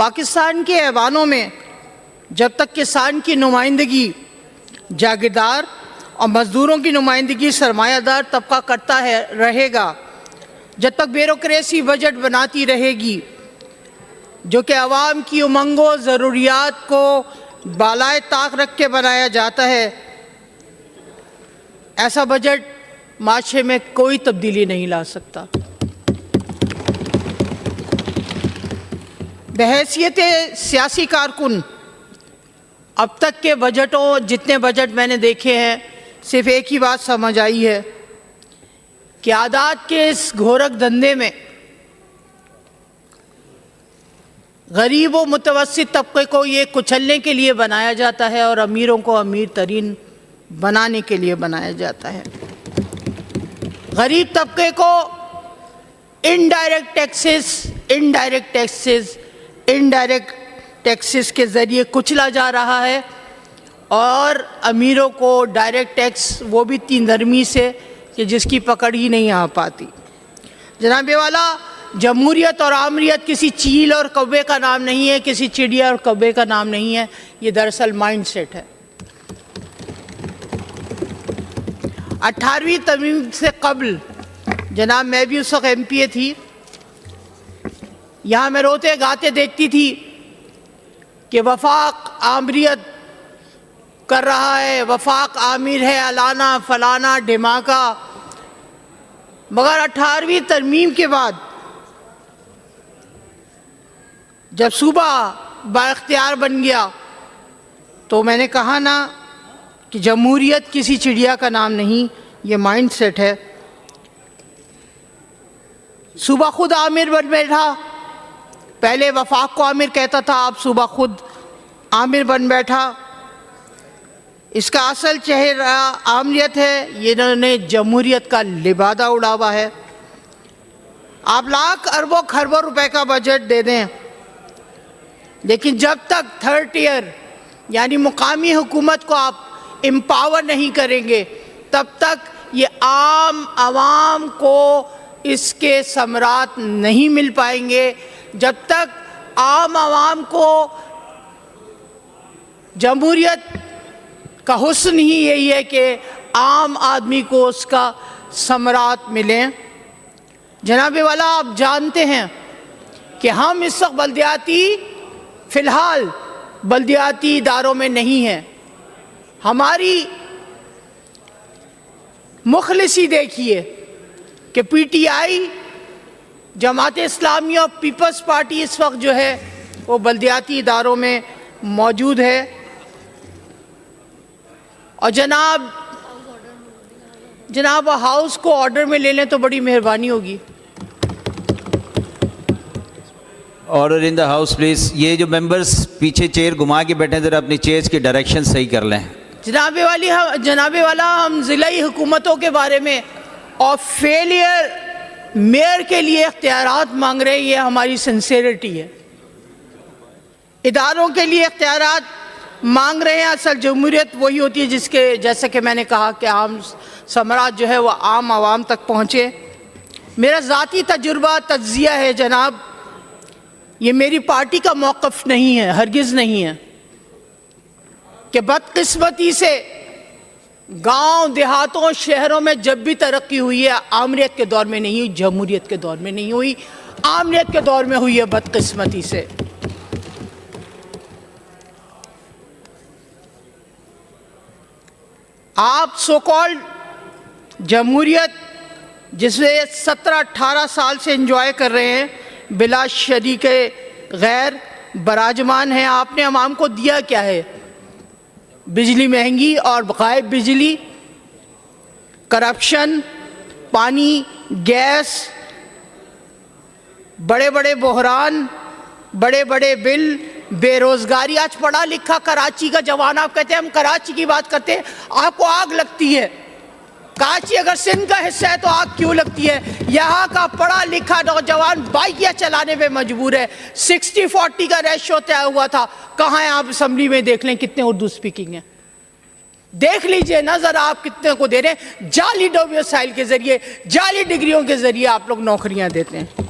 پاکستان کے ایوانوں میں جب تک کسان کی نمائندگی جاگیردار اور مزدوروں کی نمائندگی سرمایہ دار طبقہ کرتا رہے گا، جب تک بیوروکریسی بجٹ بناتی رہے گی جو کہ عوام کی امنگوں ضروریات کو بالائے طاق رکھ کے بنایا جاتا ہے، ایسا بجٹ معاشرے میں کوئی تبدیلی نہیں لا سکتا۔ بحیثیت سیاسی کارکن اب تک کے بجٹوں، جتنے بجٹ میں نے دیکھے ہیں، صرف ایک ہی بات سمجھ آئی ہے کہ عادات کے اس گھورک دھندے میں غریب و متوسط طبقے کو یہ کچلنے کے لیے بنایا جاتا ہے اور امیروں کو امیر ترین بنانے کے لیے بنایا جاتا ہے۔ غریب طبقے کو انڈائریکٹ ٹیکسز کے ذریعے کچلا جا رہا ہے اور امیروں کو ڈائریکٹ ٹیکس، وہ بھی اتنی نرمی سے کہ جس کی پکڑ ہی نہیں آ پاتی۔ جناب والا، جمہوریت اور آمریت کسی چیل اور کوے کا نام نہیں ہے، کسی چڑیا اور کوے کا نام نہیں ہے، یہ دراصل مائنڈ سیٹ ہے۔ 18ویں ترمیم سے قبل جناب میں بھی اس وقت ایم پی اے تھی، یہاں میں روتے گاتے دیکھتی تھی کہ وفاق آمریت کر رہا ہے، وفاق آمیر ہے، الانا فلانا ڈھماکہ، مگر 18ویں ترمیم کے بعد جب صوبہ با اختیار بن گیا تو میں نے کہا نا کہ جمہوریت کسی چڑیا کا نام نہیں، یہ مائنڈ سیٹ ہے۔ صوبہ خود آمیر بن بیٹھا، پہلے وفاق کو آمیر کہتا تھا، اب صوبہ خود آمیر بن بیٹھا۔ اس کا اصل چہرہ آمریت ہے، یہ انہوں نے جمہوریت کا لبادہ اڑا ہوا ہے۔ آپ لاکھ اربوں خربوں روپے کا بجٹ دے دیں، لیکن جب تک تھرڈ ٹیئر یعنی مقامی حکومت کو آپ امپاور نہیں کریں گے، تب تک یہ عام عوام کو اس کے ثمرات نہیں مل پائیں گے۔ جب تک عام عوام کو جمہوریت کا حسن ہی یہی ہے کہ عام آدمی کو اس کا ثمرات ملیں۔ جناب والا، آپ جانتے ہیں کہ ہم اس وقت فی الحال بلدیاتی اداروں میں نہیں ہیں۔ ہماری مخلصی دیکھیے کہ P T I, Jamaat Islami اور پیپلز پارٹی اس وقت جو ہے وہ بلدیاتی اداروں میں موجود ہے۔ اور جناب ہاؤس کو آرڈر میں لے لیں تو بڑی مہربانی ہوگی۔ Order in the house please. یہ جو ممبرز پیچھے چیئر گھما کے بیٹھے ہیں، ذرا اپنی چیئرز کی ڈائریکشن صحیح کر لیں۔ جناب والا، ہم ضلعی حکومتوں کے بارے میں اور فیلئر میئر کے لیے اختیارات مانگ رہے ہیں، یہ ہماری سنسیریٹی ہے۔ اداروں کے لیے اختیارات مانگ رہے ہیں، اصل جمہوریت وہی ہوتی ہے جس کے، جیسا کہ میں نے کہا کہ عام ثمرات جو ہے وہ عام عوام تک پہنچے۔ میرا ذاتی تجربہ تجزیہ ہے جناب، یہ میری پارٹی کا موقف نہیں ہے، ہرگز نہیں ہے، کہ بدقسمتی سے گاؤں دیہاتوں شہروں میں جب بھی ترقی ہوئی ہے آمریت کے دور میں نہیں ہوئی، جمہوریت کے دور میں نہیں ہوئی، آمریت کے دور میں ہوئی ہے بدقسمتی سے۔ آپ سو کالڈ جمہوریت جس میں 17-18 سال سے انجوائے کر رہے ہیں، بلا شریک غیر براجمان ہیں، آپ نے عوام کو دیا کیا ہے؟ بجلی مہنگی اور غائب بجلی، کرپشن، پانی، گیس، بڑے بڑے بحران، بڑے بڑے بل، بے روزگاری۔ آج پڑھا لکھا کراچی کا جوان، آپ کہتے ہیں ہم کراچی کی بات کرتے ہیں، آپ کو آگ لگتی ہے۔ کراچی اگر سندھ کا حصہ ہے تو آگ کیوں لگتی ہے؟ یہاں کا پڑھا لکھا نوجوان بائکیں چلانے پہ مجبور ہے۔ 60-40 کا ریشو طے ہوا تھا، کہاں ہیں آپ؟ اسمبلی میں دیکھ لیں کتنے اردو سپیکنگ ہیں، دیکھ لیجئے نا ذرا آپ کتنے کو دے رہے ہیں۔ جعلی ڈومیسائل کے ذریعے، جعلی ڈگریوں کے ذریعے آپ لوگ نوکریاں دیتے ہیں۔